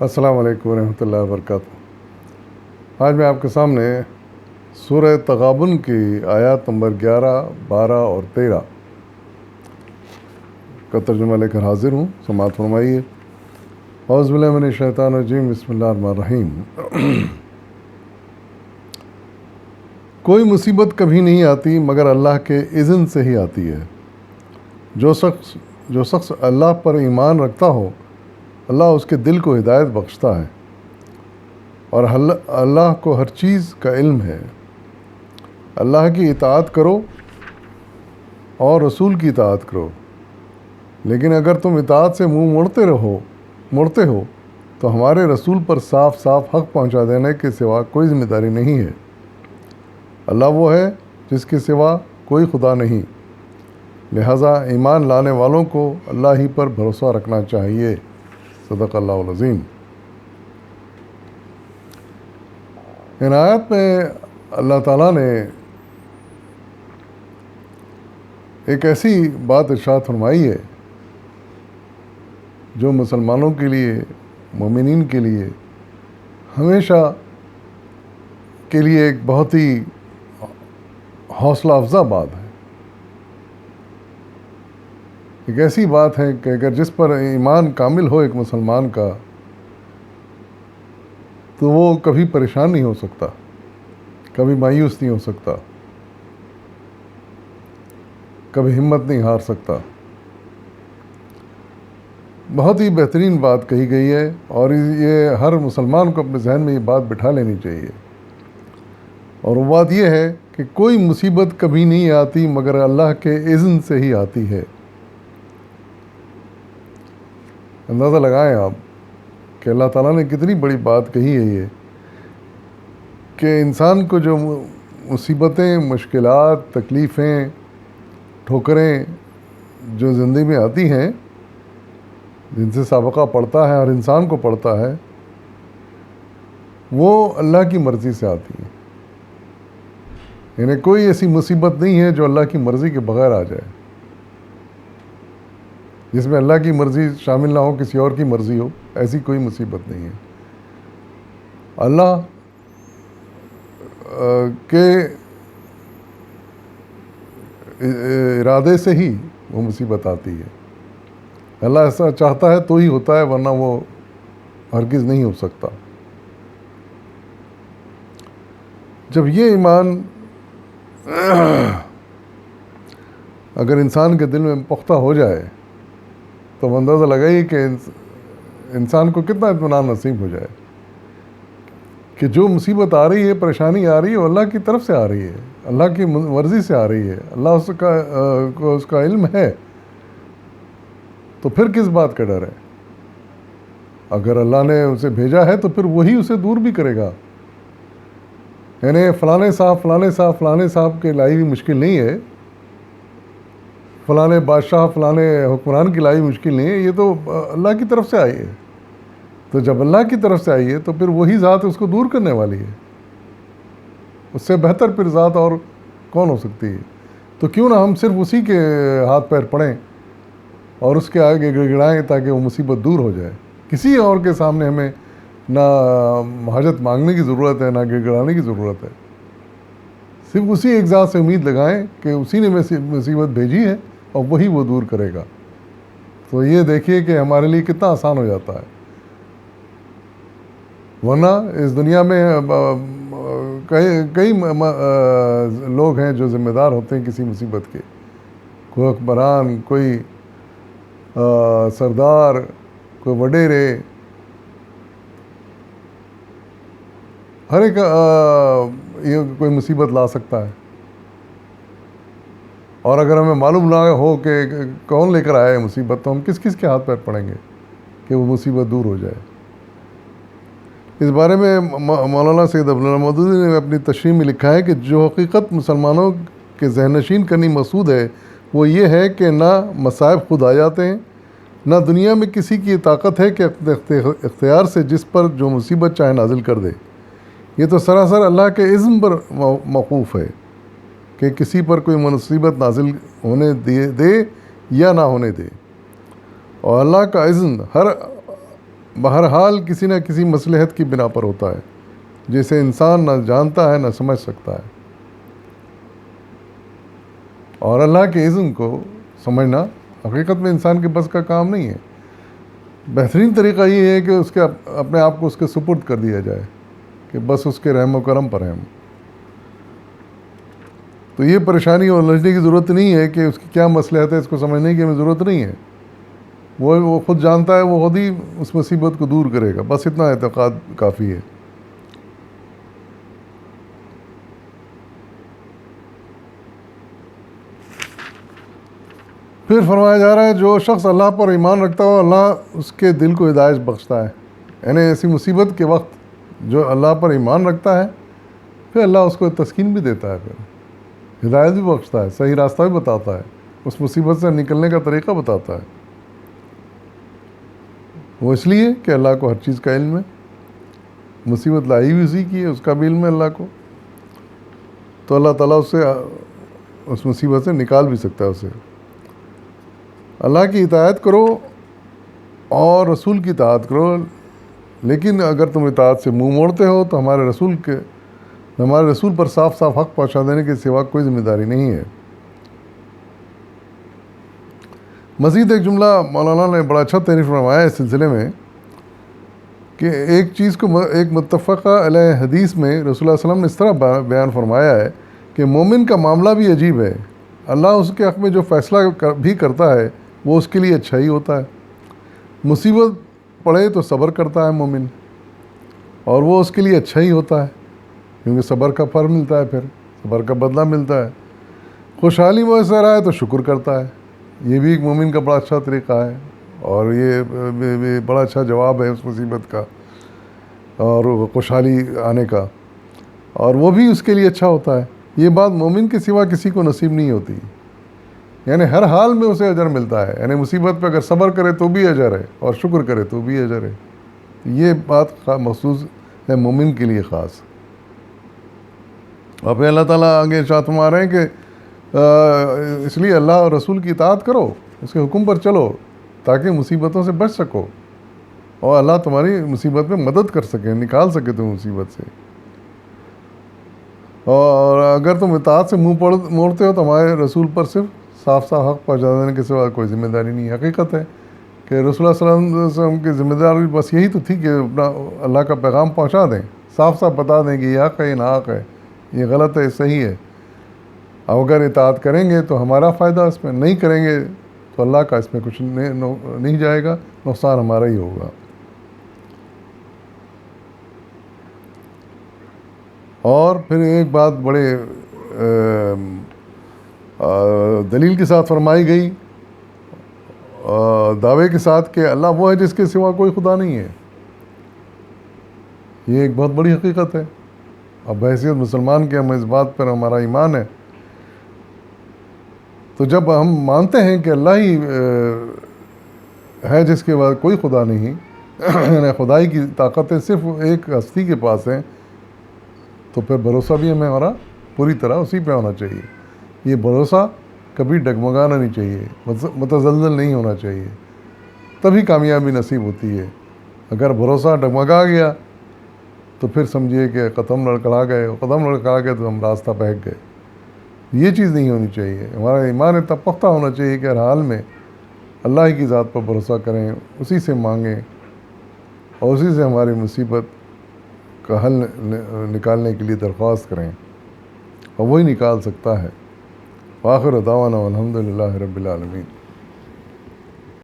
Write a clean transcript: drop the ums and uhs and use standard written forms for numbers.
السلام علیکم ورحمۃ اللہ وبرکاتہ۔ آج میں آپ کے سامنے سورہ تغابن کی آیات نمبر 11، 12 اور 13 کا ترجمہ لے کر حاضر ہوں، سماعت فرمائیے۔ اعوذ باللہ من الشیطان الرجیم، بسم اللہ الرحمن الرحیم۔ کوئی مصیبت کبھی نہیں آتی مگر اللہ کے اذن سے ہی آتی ہے۔ جو شخص اللہ پر ایمان رکھتا ہو، اللہ اس کے دل کو ہدایت بخشتا ہے، اور اللہ کو ہر چیز کا علم ہے۔ اللہ کی اطاعت کرو اور رسول کی اطاعت کرو، لیکن اگر تم اطاعت سے منہ موڑتے ہو تو ہمارے رسول پر صاف صاف حق پہنچا دینے کے سوا کوئی ذمہ داری نہیں ہے۔ اللہ وہ ہے جس کے سوا کوئی خدا نہیں، لہذا ایمان لانے والوں کو اللہ ہی پر بھروسہ رکھنا چاہیے۔ صدق اللہ العظیم۔ ان آیات میں اللہ تعالیٰ نے ایک ایسی بات ارشاد فرمائی ہے جو مسلمانوں کے لیے، مومنین کے لیے ہمیشہ کے لیے ایک بہت ہی حوصلہ افزا بات ہے۔ ایک ایسی بات ہے کہ اگر جس پر ایمان کامل ہو ایک مسلمان کا، تو وہ کبھی پریشان نہیں ہو سکتا، کبھی مایوس نہیں ہو سکتا، کبھی ہمت نہیں ہار سکتا۔ بہت ہی بہترین بات کہی گئی ہے، اور یہ ہر مسلمان کو اپنے ذہن میں یہ بات بٹھا لینی چاہیے۔ اور وہ بات یہ ہے کہ کوئی مصیبت کبھی نہیں آتی مگر اللہ کے اذن سے ہی آتی ہے۔ اندازہ لگائیں آپ کہ اللہ تعالیٰ نے کتنی بڑی بات کہی ہے یہ، کہ انسان کو جو مصیبتیں، مشکلات، تکلیفیں، ٹھوکریں جو زندگی میں آتی ہیں، جن سے سابقہ پڑتا ہے، ہر انسان کو پڑتا ہے، وہ اللہ کی مرضی سے آتی ہیں۔ یعنی کوئی ایسی مصیبت نہیں ہے جو اللہ کی مرضی کے بغیر آ جائے، جس میں اللہ کی مرضی شامل نہ ہو، کسی اور کی مرضی ہو، ایسی کوئی مصیبت نہیں ہے۔ اللہ کے ارادے سے ہی وہ مصیبت آتی ہے۔ اللہ ایسا چاہتا ہے تو ہی ہوتا ہے، ورنہ وہ ہرگز نہیں ہو سکتا۔ جب یہ ایمان اگر انسان کے دل میں پختہ ہو جائے تو اندازہ لگائیے کہ انسان کو کتنا اطمینان نصیب ہو جائے کہ جو مصیبت آ رہی ہے، پریشانی آ رہی ہے، وہ اللہ کی طرف سے آ رہی ہے، اللہ کی مرضی سے آ رہی ہے، اللہ اس کا علم ہے، تو پھر کس بات کا ڈر ہے؟ اگر اللہ نے اسے بھیجا ہے تو پھر وہی اسے دور بھی کرے گا۔ یعنی فلانے صاحب کے لائی ہوئی مشکل نہیں ہے، فلانے بادشاہ، فلانے حکمران کی لائی مشکل نہیں ہے، یہ تو اللہ کی طرف سے آئی ہے۔ تو جب اللہ کی طرف سے آئی ہے تو پھر وہی ذات اس کو دور کرنے والی ہے۔ اس سے بہتر پھر ذات اور کون ہو سکتی ہے؟ تو کیوں نہ ہم صرف اسی کے ہاتھ پیر پڑیں اور اس کے آگے گڑگڑائیں تاکہ وہ مصیبت دور ہو جائے۔ کسی اور کے سامنے ہمیں نہ حاجت مانگنے کی ضرورت ہے، نہ گڑگڑانے کی ضرورت ہے۔ صرف اسی ایک ذات سے امید لگائیں کہ اسی نے مصیبت بھیجی ہے اور وہی وہ دور کرے گا۔ تو یہ دیکھیے کہ ہمارے لیے کتنا آسان ہو جاتا ہے۔ ورنہ اس دنیا میں کئی لوگ ہیں جو ذمہ دار ہوتے ہیں کسی مصیبت کے، کوئی حکمران، کوئی سردار، کوئی وڈیرے، ہر ایک یہ کوئی مصیبت لا سکتا ہے۔ اور اگر ہمیں معلوم نہ ہو کہ کون لے کر آیا ہے مصیبت، تو ہم کس کے ہاتھ پیر پڑیں گے کہ وہ مصیبت دور ہو جائے؟ اس بارے میں مولانا سید عبداللہ مودودی نے اپنی تشریح میں لکھا ہے کہ جو حقیقت مسلمانوں کے ذہن نشین کرنی مقصود ہے وہ یہ ہے کہ نہ مصائب خود آ جاتے ہیں، نہ دنیا میں کسی کی طاقت ہے کہ اختیار سے جس پر جو مصیبت چاہے نازل کر دے۔ یہ تو سراسر اللہ کے اذن پر موقوف ہے کہ کسی پر کوئی مصیبت نازل ہونے دے یا نہ ہونے دے، اور اللہ کا اذن بہرحال کسی نہ کسی مصلحت کی بنا پر ہوتا ہے جسے انسان نہ جانتا ہے نہ سمجھ سکتا ہے، اور اللہ کے اذن کو سمجھنا حقیقت میں انسان کے بس کا کام نہیں ہے۔ بہترین طریقہ یہ ہے کہ اس کے اپنے آپ کو اس کے سپرد کر دیا جائے کہ بس اس کے رحم و کرم پر ہیں ہم۔ تو یہ پریشانی اور الجھنے کی ضرورت نہیں ہے کہ اس کی کیا مصلحت ہے، اس کو سمجھنے کی ہمیں ضرورت نہیں ہے، وہ خود جانتا ہے، وہ خود ہی اس مصیبت کو دور کرے گا، بس اتنا اعتقاد کافی ہے۔ پھر فرمایا جا رہا ہے جو شخص اللہ پر ایمان رکھتا ہو اللہ اس کے دل کو ہدایت بخشتا ہے، یعنی ایسی مصیبت کے وقت جو اللہ پر ایمان رکھتا ہے پھر اللہ اس کو تسکین بھی دیتا ہے، پھر ہدایت بھی بخشتا ہے، صحیح راستہ بھی بتاتا ہے، اس مصیبت سے نکلنے کا طریقہ بتاتا ہے۔ وہ اس لیے کہ اللہ کو ہر چیز کا علم ہے، مصیبت لائی بھی اسی کی ہے، اس کا بھی علم ہے اللہ کو، تو اللہ تعالیٰ اس سے اس مصیبت سے نکال بھی سکتا ہے اسے۔ اللہ کی اطاعت کرو اور رسول کی اطاعت کرو، لیکن اگر تم اطاعت سے منہ موڑتے ہو تو ہمارے رسول پر صاف صاف حق پہنچا دینے کے سوا کوئی ذمہ داری نہیں ہے۔ مزید ایک جملہ مولانا نے بڑا اچھا تعریف فرمایا اس سلسلے میں کہ ایک چیز کو ایک متفقہ علیہ حدیث میں رسول اللہ صلی اللہ علیہ وسلم نے اس طرح بیان فرمایا ہے کہ مومن کا معاملہ بھی عجیب ہے، اللہ اس کے حق میں جو فیصلہ بھی کرتا ہے وہ اس کے لیے اچھا ہی ہوتا ہے۔ مصیبت پڑے تو صبر کرتا ہے مومن، اور وہ اس کے لیے اچھا ہی ہوتا ہے کیونکہ صبر کا پھل ملتا ہے، پھر صبر کا بدلہ ملتا ہے۔ خوشحالی میسر آئے تو شکر کرتا ہے، یہ بھی ایک مومن کا بڑا اچھا طریقہ ہے، اور یہ بڑا اچھا جواب ہے اس مصیبت کا اور خوشحالی آنے کا، اور وہ بھی اس کے لیے اچھا ہوتا ہے۔ یہ بات مومن کے سوا کسی کو نصیب نہیں ہوتی، یعنی ہر حال میں اسے اجر ملتا ہے، یعنی مصیبت پہ اگر صبر کرے تو بھی اجر ہے اور شکر کرے تو بھی اجر ہے۔ یہ بات مخصوص ہے مومن کے لیے خاص۔ اور پھر اللہ تعالیٰ آگے ارشاد فرما رہے ہیں کہ اس لیے اللہ اور رسول کی اطاعت کرو، اس کے حکم پر چلو تاکہ مصیبتوں سے بچ سکو اور اللہ تمہاری مصیبت میں مدد کر سکے، نکال سکے تم مصیبت سے۔ اور اگر تم اطاعت سے منہ موڑتے ہو تو ہمارے رسول پر صرف صاف صاف حق پہنچا دینے کے سوا کوئی ذمہ داری نہیں ہے۔ حقیقت ہے کہ رسول اللہ صلی اللہ علیہ وسلم کی ذمہ داری بس یہی تو تھی کہ اپنا اللہ کا پیغام پہنچا دیں، صاف صاف بتا دیں کہ یہ حق ہے، یہ ناحق ہے، یہ غلط ہے، یہ صحیح ہے۔ اب اگر اطاعت کریں گے تو ہمارا فائدہ اس میں، نہیں کریں گے تو اللہ کا اس میں کچھ نہیں جائے گا، نقصان ہمارا ہی ہوگا۔ اور پھر ایک بات بڑے دلیل کے ساتھ فرمائی گئی، دعوے کے ساتھ کہ اللہ وہ ہے جس کے سوا کوئی خدا نہیں ہے۔ یہ ایک بہت بڑی حقیقت ہے، اب بحیثیت مسلمان کے ہم اس بات پر ہمارا ایمان ہے، تو جب ہم مانتے ہیں کہ اللہ ہی ہے جس کے بعد کوئی خدا نہیں، یعنی خدائی کی طاقتیں صرف ایک ہستی کے پاس ہیں، تو پھر بھروسہ بھی ہمیں ہمارا پوری طرح اسی پہ ہونا چاہیے۔ یہ بھروسہ کبھی ڈگمگانا نہیں چاہیے، متزلزل نہیں ہونا چاہیے، تبھی کامیابی نصیب ہوتی ہے۔ اگر بھروسہ ڈگمگا گیا تو پھر سمجھیے کہ قدم لڑکھڑا گئے تو ہم راستہ بہک گئے۔ یہ چیز نہیں ہونی چاہیے، ہمارا ایمان اتنا پختہ ہونا چاہیے کہ ہر حال میں اللہ کی ذات پر بھروسہ کریں، اسی سے مانگیں اور اسی سے ہماری مصیبت کا حل نکالنے کے لیے درخواست کریں، اور وہی نکال سکتا ہے۔ وآخر دعوانا الحمد للہ رب العالمین۔